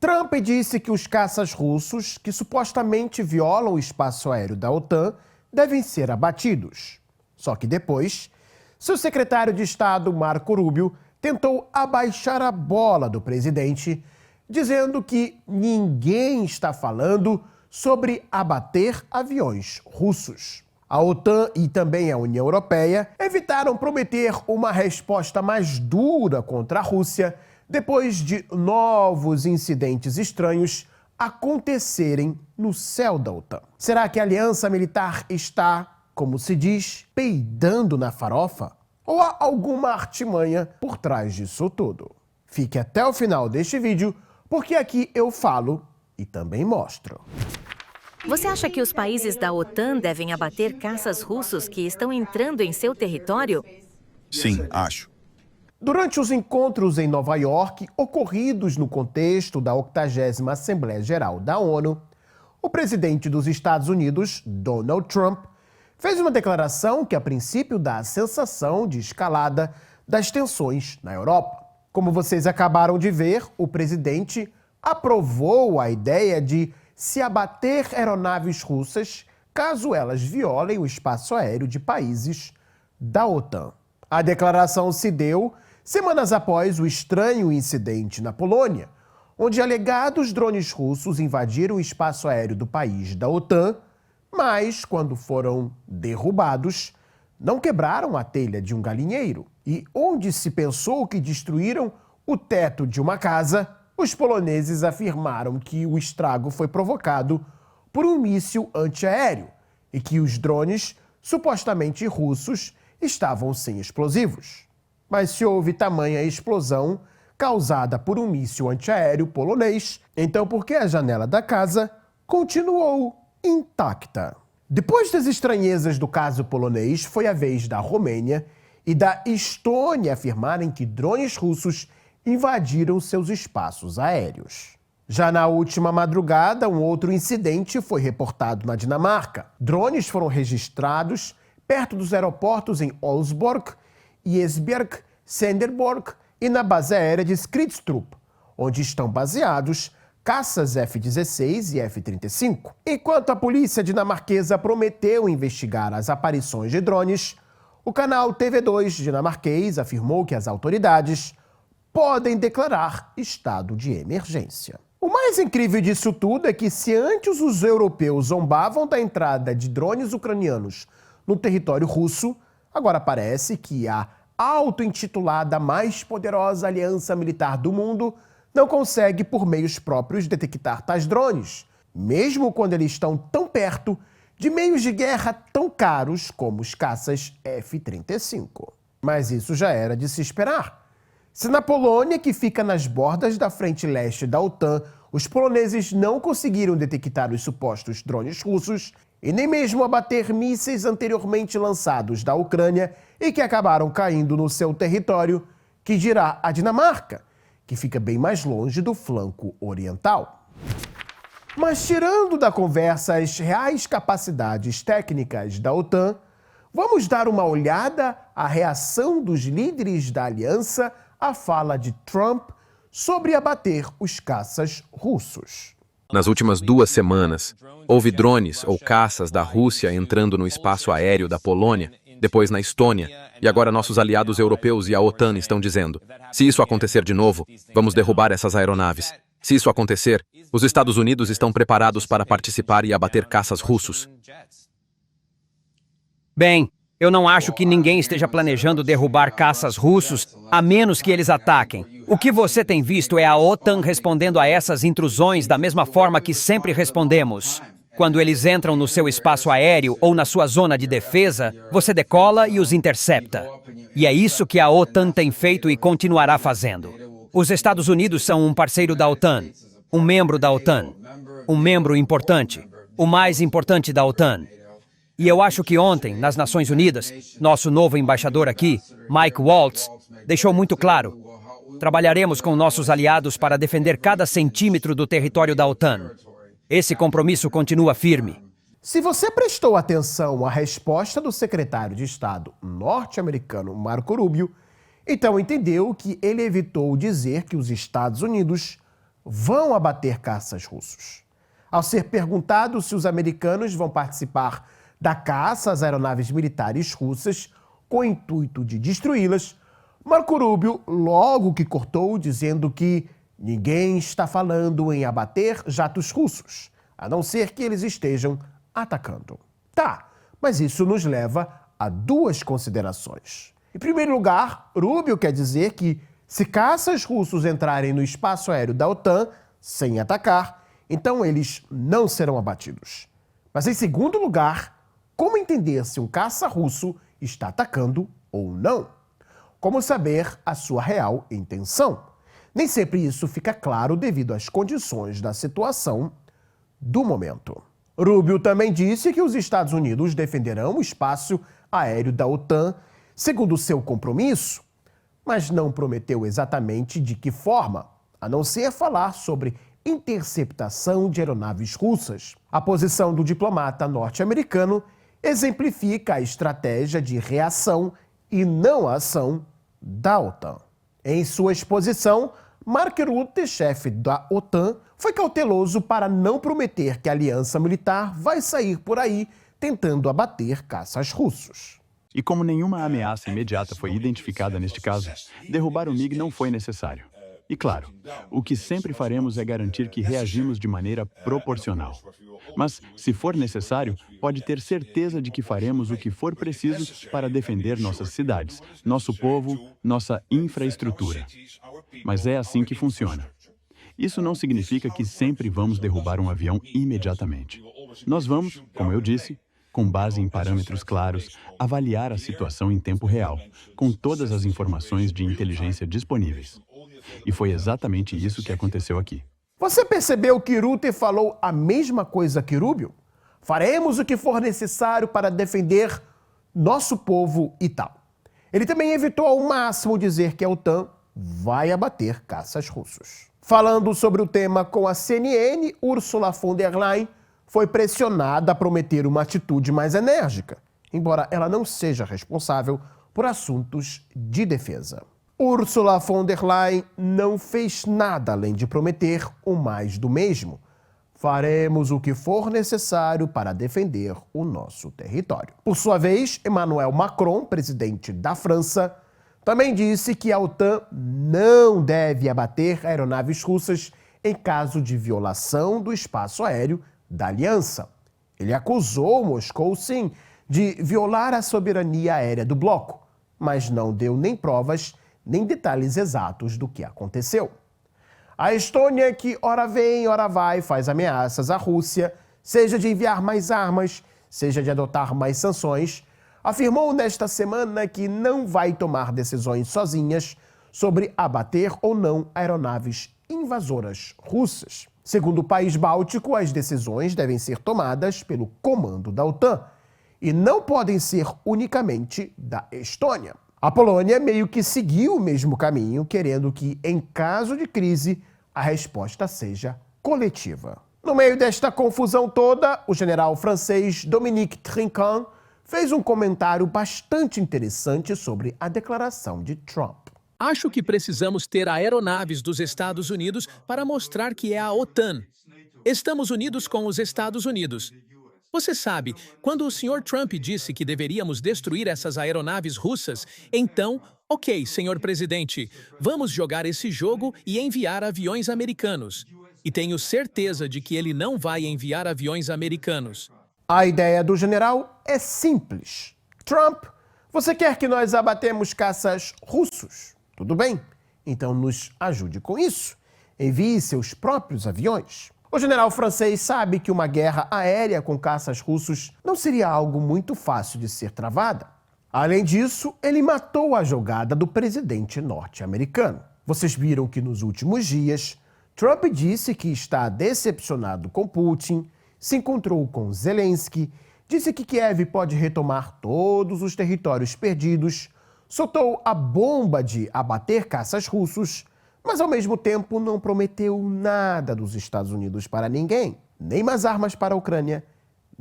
Trump disse que os caças russos, que supostamente violam o espaço aéreo da OTAN, devem ser abatidos. Só que depois, seu secretário de Estado, Marco Rubio, tentou abaixar a bola do presidente, dizendo que ninguém está falando sobre abater aviões russos. A OTAN e também a União Europeia evitaram prometer uma resposta mais dura contra a Rússia depois de novos incidentes estranhos acontecerem no céu da OTAN. Será que a aliança militar está, como se diz, peidando na farofa? Ou há alguma artimanha por trás disso tudo? Fique até o final deste vídeo, porque aqui eu falo e também mostro. Você acha que os países da OTAN devem abater caças russos que estão entrando em seu território? Sim, acho. Durante os encontros em Nova York, ocorridos no contexto da 80ª Assembleia Geral da ONU, o presidente dos Estados Unidos, Donald Trump, fez uma declaração que a princípio dá a sensação de escalada das tensões na Europa. Como vocês acabaram de ver, o presidente aprovou a ideia de se abater aeronaves russas caso elas violem o espaço aéreo de países da OTAN. A declaração se deu semanas após o estranho incidente na Polônia, onde alegados drones russos invadiram o espaço aéreo do país da OTAN, mas, quando foram derrubados, não quebraram a telha de um galinheiro. E onde se pensou que destruíram o teto de uma casa, os poloneses afirmaram que o estrago foi provocado por um míssil antiaéreo e que os drones, supostamente russos, estavam sem explosivos. Mas se houve tamanha explosão causada por um míssil antiaéreo polonês, então por que a janela da casa continuou intacta? Depois das estranhezas do caso polonês, foi a vez da Romênia e da Estônia afirmarem que drones russos invadiram seus espaços aéreos. Já na última madrugada, um outro incidente foi reportado na Dinamarca. Drones foram registrados perto dos aeroportos em Aalborg, Esbjerg, Sønderborg e na base aérea de Skrydstrup, onde estão baseados caças F-16 e F-35. Enquanto a polícia dinamarquesa prometeu investigar as aparições de drones, o canal TV2 dinamarquês afirmou que as autoridades podem declarar estado de emergência. O mais incrível disso tudo é que, se antes os europeus zombavam da entrada de drones ucranianos no território russo, agora parece que a auto-intitulada mais poderosa aliança militar do mundo não consegue, por meios próprios, detectar tais drones, mesmo quando eles estão tão perto de meios de guerra tão caros como os caças F-35. Mas isso já era de se esperar. Se na Polônia, que fica nas bordas da frente leste da OTAN, os poloneses não conseguiram detectar os supostos drones russos e nem mesmo abater mísseis anteriormente lançados da Ucrânia e que acabaram caindo no seu território, que dirá a Dinamarca, que fica bem mais longe do flanco oriental. Mas tirando da conversa as reais capacidades técnicas da OTAN, vamos dar uma olhada à reação dos líderes da aliança à fala de Trump sobre abater os caças russos. Nas últimas 2 semanas, houve drones ou caças da Rússia entrando no espaço aéreo da Polônia, depois na Estônia, e agora nossos aliados europeus e a OTAN estão dizendo: se isso acontecer de novo, vamos derrubar essas aeronaves. Se isso acontecer, os Estados Unidos estão preparados para participar e abater caças russos. Bem, eu não acho que ninguém esteja planejando derrubar caças russos, a menos que eles ataquem. O que você tem visto é a OTAN respondendo a essas intrusões da mesma forma que sempre respondemos. Quando eles entram no seu espaço aéreo ou na sua zona de defesa, você decola e os intercepta. E é isso que a OTAN tem feito e continuará fazendo. Os Estados Unidos são um parceiro da OTAN, um membro da OTAN, um membro importante, o mais importante da OTAN. E eu acho que ontem, nas Nações Unidas, nosso novo embaixador aqui, Mike Waltz, deixou muito claro: trabalharemos com nossos aliados para defender cada centímetro do território da OTAN. Esse compromisso continua firme. Se você prestou atenção à resposta do secretário de Estado norte-americano Marco Rubio, então entendeu que ele evitou dizer que os Estados Unidos vão abater caças russos. Ao ser perguntado se os americanos vão participar da caça às aeronaves militares russas com o intuito de destruí-las, Marco Rubio logo que cortou, dizendo que ninguém está falando em abater jatos russos, a não ser que eles estejam atacando. Tá, mas isso nos leva a duas considerações. Em primeiro lugar, Rubio quer dizer que se caças russos entrarem no espaço aéreo da OTAN sem atacar, então eles não serão abatidos. Mas em segundo lugar, como entender se um caça russo está atacando ou não? Como saber a sua real intenção? Nem sempre isso fica claro devido às condições da situação do momento. Rubio também disse que os Estados Unidos defenderão o espaço aéreo da OTAN segundo o seu compromisso, mas não prometeu exatamente de que forma, a não ser falar sobre interceptação de aeronaves russas. A posição do diplomata norte-americano exemplifica a estratégia de reação e não a ação da OTAN. Em sua exposição, Mark Rutte, chefe da OTAN, foi cauteloso para não prometer que a aliança militar vai sair por aí tentando abater caças russos. E como nenhuma ameaça imediata foi identificada neste caso, derrubar o MiG não foi necessário. E claro, o que sempre faremos é garantir que reagimos de maneira proporcional. Mas, se for necessário, pode ter certeza de que faremos o que for preciso para defender nossas cidades, nosso povo, nossa infraestrutura. Mas é assim que funciona. Isso não significa que sempre vamos derrubar um avião imediatamente. Nós vamos, como eu disse, com base em parâmetros claros, avaliar a situação em tempo real, com todas as informações de inteligência disponíveis. E foi exatamente isso que aconteceu aqui. Você percebeu que Rutte falou a mesma coisa que Rubio? Faremos o que for necessário para defender nosso povo e tal. Ele também evitou ao máximo dizer que a OTAN vai abater caças russos. Falando sobre o tema com a CNN, Ursula von der Leyen foi pressionada a prometer uma atitude mais enérgica, embora ela não seja responsável por assuntos de defesa. Ursula von der Leyen não fez nada além de prometer o mais do mesmo. Faremos o que for necessário para defender o nosso território. Por sua vez, Emmanuel Macron, presidente da França, também disse que a OTAN não deve abater aeronaves russas em caso de violação do espaço aéreo da aliança. Ele acusou Moscou, sim, de violar a soberania aérea do bloco, mas não deu nem provas nem detalhes exatos do que aconteceu. A Estônia, que ora vem, ora vai, faz ameaças à Rússia, seja de enviar mais armas, seja de adotar mais sanções, afirmou nesta semana que não vai tomar decisões sozinhas sobre abater ou não aeronaves invasoras russas. Segundo o país báltico, as decisões devem ser tomadas pelo comando da OTAN e não podem ser unicamente da Estônia. A Polônia meio que seguiu o mesmo caminho, querendo que, em caso de crise, a resposta seja coletiva. No meio desta confusão toda, o general francês Dominique Trinquant fez um comentário bastante interessante sobre a declaração de Trump. Acho que precisamos ter aeronaves dos Estados Unidos para mostrar que é a OTAN. Estamos unidos com os Estados Unidos. Você sabe, quando o Sr. Trump disse que deveríamos destruir essas aeronaves russas, então, ok, senhor presidente, vamos jogar esse jogo e enviar aviões americanos. E tenho certeza de que ele não vai enviar aviões americanos. A ideia do general é simples. Trump, você quer que nós abatemos caças russos? Tudo bem, então nos ajude com isso. Envie seus próprios aviões. O general francês sabe que uma guerra aérea com caças russos não seria algo muito fácil de ser travada. Além disso, ele matou a jogada do presidente norte-americano. Vocês viram que nos últimos dias, Trump disse que está decepcionado com Putin, se encontrou com Zelensky, disse que Kiev pode retomar todos os territórios perdidos, soltou a bomba de abater caças russos, mas ao mesmo tempo não prometeu nada dos Estados Unidos para ninguém, nem mais armas para a Ucrânia,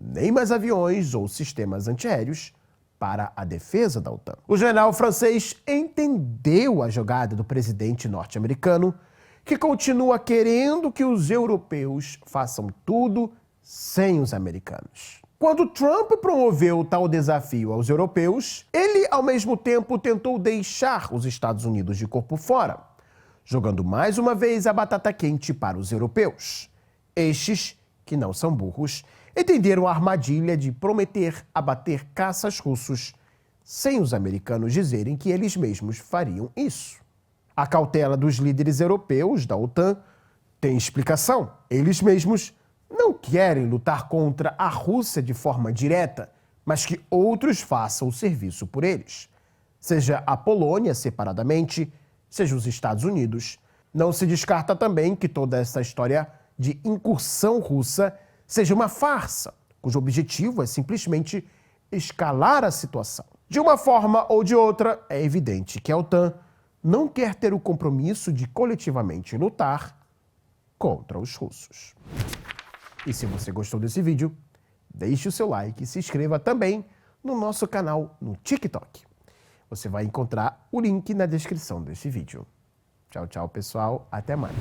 nem mais aviões ou sistemas antiaéreos para a defesa da OTAN. O general francês entendeu a jogada do presidente norte-americano, que continua querendo que os europeus façam tudo sem os americanos. Quando Trump promoveu tal desafio aos europeus, ele, ao mesmo tempo, tentou deixar os Estados Unidos de corpo fora, jogando mais uma vez a batata quente para os europeus. Estes, que não são burros, entenderam a armadilha de prometer abater caças russos sem os americanos dizerem que eles mesmos fariam isso. A cautela dos líderes europeus da OTAN tem explicação. Eles mesmos não querem lutar contra a Rússia de forma direta, mas que outros façam o serviço por eles. Seja a Polônia separadamente, seja os Estados Unidos. Não se descarta também que toda essa história de incursão russa seja uma farsa, cujo objetivo é simplesmente escalar a situação. De uma forma ou de outra, é evidente que a OTAN não quer ter o compromisso de coletivamente lutar contra os russos. E se você gostou desse vídeo, deixe o seu like e se inscreva também no nosso canal no TikTok. Você vai encontrar o link na descrição desse vídeo. Tchau, tchau, pessoal. Até mais.